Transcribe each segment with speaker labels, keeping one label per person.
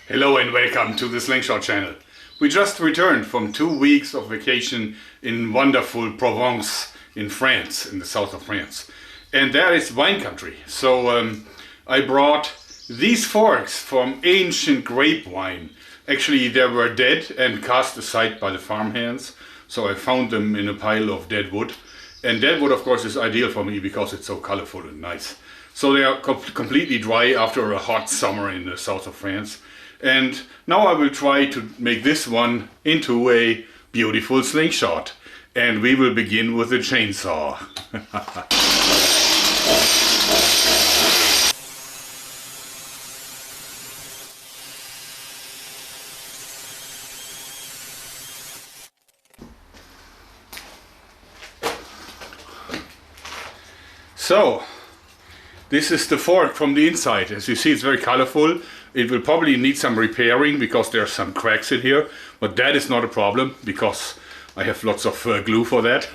Speaker 1: Hello and welcome to the Slingshot channel. We just returned from 2 weeks of vacation in wonderful Provence in France, in the south of France. And there is wine country. So I brought these forks from ancient grape wine. Actually, they were dead and cast aside by the farmhands. So I found them in a pile of dead wood. And dead wood, of course, is ideal for me because it's so colorful and nice. So they are completely dry after a hot summer in the south of France. And now I will try to make this one into a beautiful slingshot. And we will begin with a chainsaw. So, this is the fork from the inside. As you see, it's very colorful. It will probably need some repairing because there are some cracks in here, but that is not a problem because I have lots of glue for that.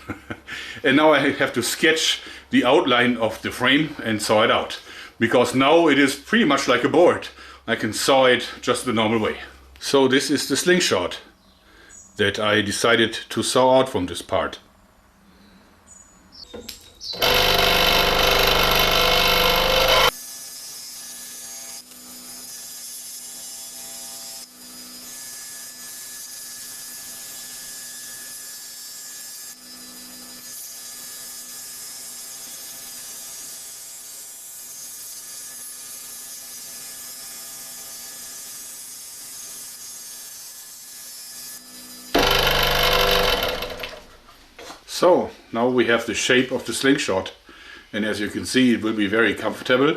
Speaker 1: And now I have to sketch the outline of the frame and saw it out, because now it is pretty much like a board. I can saw it just the normal way. So this is the slingshot that I decided to saw out from this part. So now we have the shape of the slingshot, and as you can see, it will be very comfortable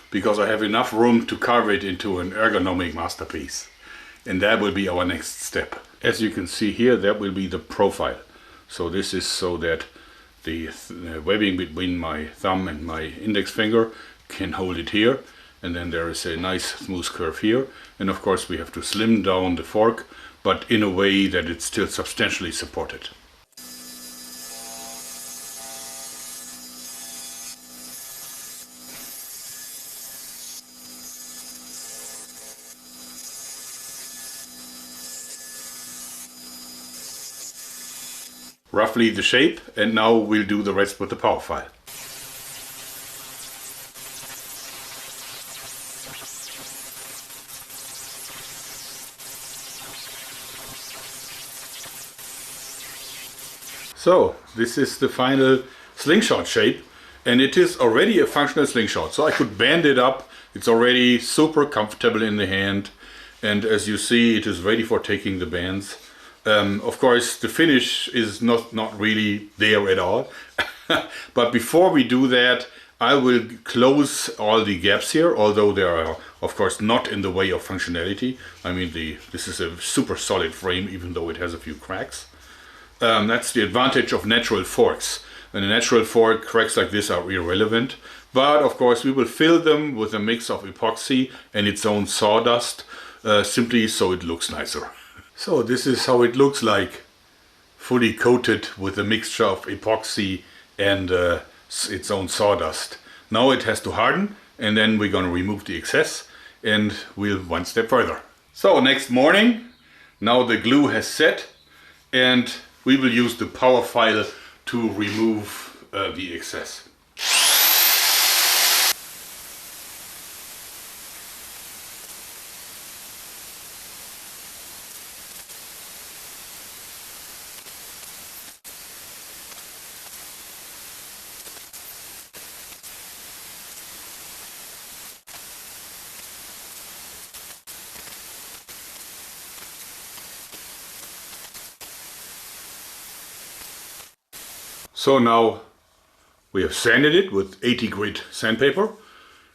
Speaker 1: because I have enough room to carve it into an ergonomic masterpiece. And that will be our next step. As you can see here, that will be the profile. So this is so that the webbing between my thumb and my index finger can hold it here, and then there is a nice smooth curve here. And of course we have to slim down the fork, but in a way that it's still substantially supported. Roughly the shape, and now we'll do the rest with the power file. So this is the final slingshot shape, and it is already a functional slingshot, so I could band it up. It's already super comfortable in the hand, and as you see, it is ready for taking the bands. Of course, the finish is not really there at all. But before we do that, I will close all the gaps here, although they are, of course, not in the way of functionality. I mean, this is a super solid frame, even though it has a few cracks. That's the advantage of natural forks. And a natural fork, cracks like this are irrelevant. But, of course, we will fill them with a mix of epoxy and its own sawdust, simply so it looks nicer. So this is how it looks like, fully coated with a mixture of epoxy and its own sawdust. Now it has to harden, and then we're going to remove the excess, and we'll one step further. So next morning, now the glue has set, and we will use the power file to remove the excess. So now we have sanded it with 80 grit sandpaper,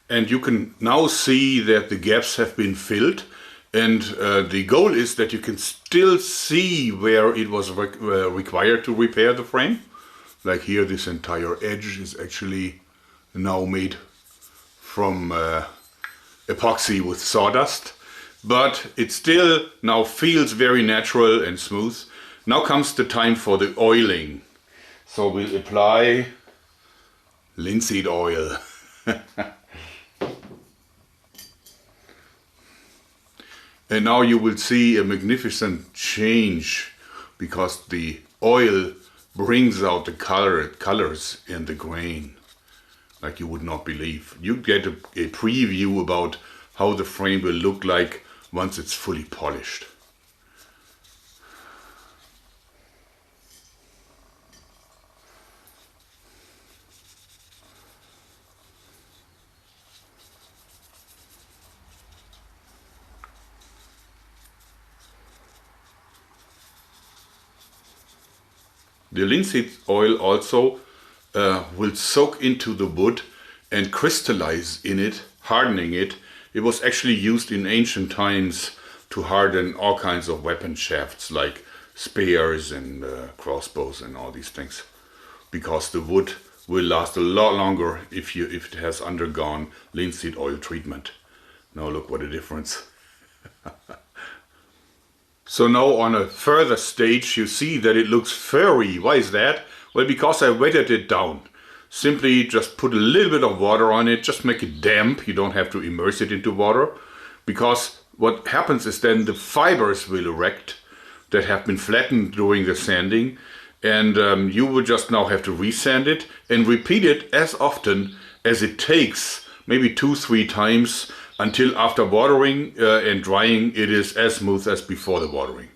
Speaker 1: and you can now see that the gaps have been filled, and the goal is that you can still see where it was required to repair the frame. Like here, this entire edge is actually now made from epoxy with sawdust, but it still now feels very natural and smooth. Now comes the time for the oiling. So we'll apply linseed oil. And now you will see a magnificent change because the oil brings out the colors in the grain like you would not believe. You get a preview about how the frame will look like once it's fully polished. The linseed oil also will soak into the wood and crystallize in it, hardening it. It was actually used in ancient times to harden all kinds of weapon shafts like spears and crossbows and all these things, because the wood will last a lot longer if it has undergone linseed oil treatment. Now look what a difference. So now on a further stage you see that it looks furry. Why is that? Well, because I wetted it down. Simply just put a little bit of water on it, just make it damp. You don't have to immerse it into water, because what happens is then the fibers will erect that have been flattened during the sanding, and you will just now have to resand it and repeat it as often as it takes, maybe 2-3 times, until after watering and drying it is as smooth as before the watering.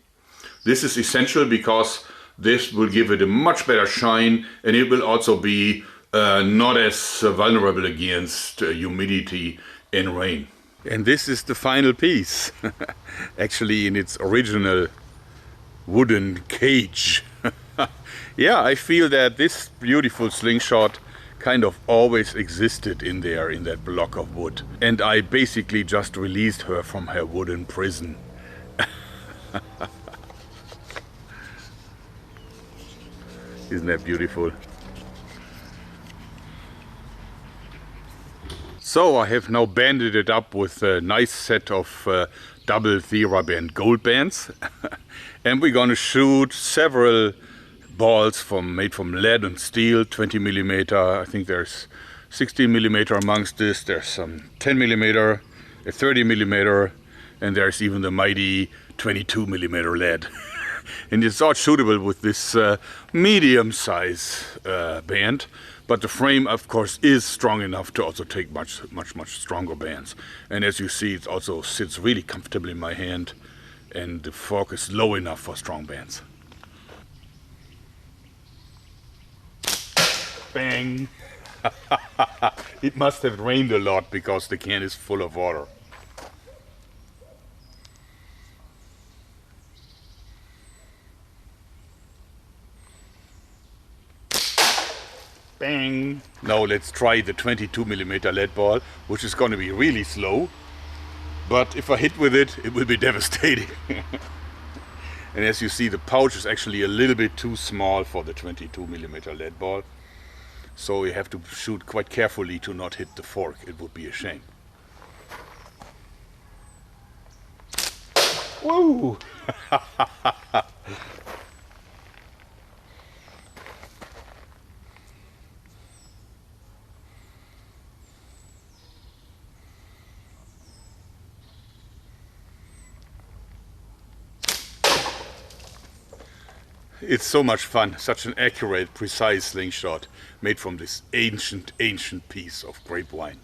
Speaker 1: This is essential because this will give it a much better shine, and it will also be not as vulnerable against humidity and rain. And this is the final piece, actually in its original wooden cage. Yeah, I feel that this beautiful slingshot kind of always existed in there, in that block of wood. And I basically just released her from her wooden prison. Isn't that beautiful? So I have now banded it up with a nice set of double TheraBand gold bands. And we're gonna shoot several balls made from lead and steel, 20 millimeter. I think there's 16 millimeter amongst this. There's some 10 millimeter, a 30 millimeter, and there's even the mighty 22 millimeter lead. And it's all shootable with this medium size band. But the frame, of course, is strong enough to also take much stronger bands. And as you see, it also sits really comfortably in my hand, and the fork is low enough for strong bands. Bang! It must have rained a lot because the can is full of water. Bang! Now let's try the 22 millimeter lead ball, which is going to be really slow. But if I hit with it, it will be devastating. And as you see, the pouch is actually a little bit too small for the 22 millimeter lead ball. So you have to shoot quite carefully to not hit the fork. It would be a shame. Woo! It's so much fun, such an accurate, precise slingshot made from this ancient piece of grape wine.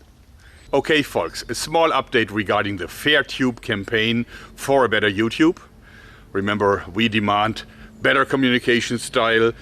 Speaker 1: Okay folks, a small update regarding the FairTube campaign for a better YouTube. Remember, we demand better communication style,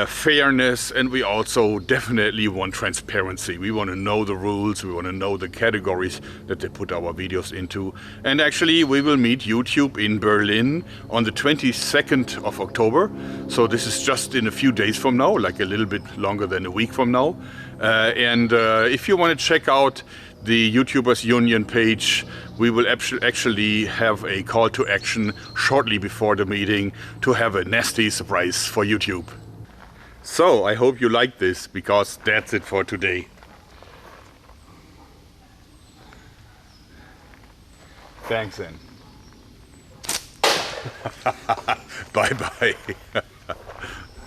Speaker 1: fairness, and we also definitely want transparency. We want to know the rules, we want to know the categories that they put our videos into. And actually we will meet YouTube in Berlin on the 22nd of October. So this is just in a few days from now, like a little bit longer than a week from now. If you want to check out the YouTubers Union page, we will actually have a call to action shortly before the meeting to have a nasty surprise for YouTube. So I hope you like this, because that's it for today. Thanks, then. Bye bye.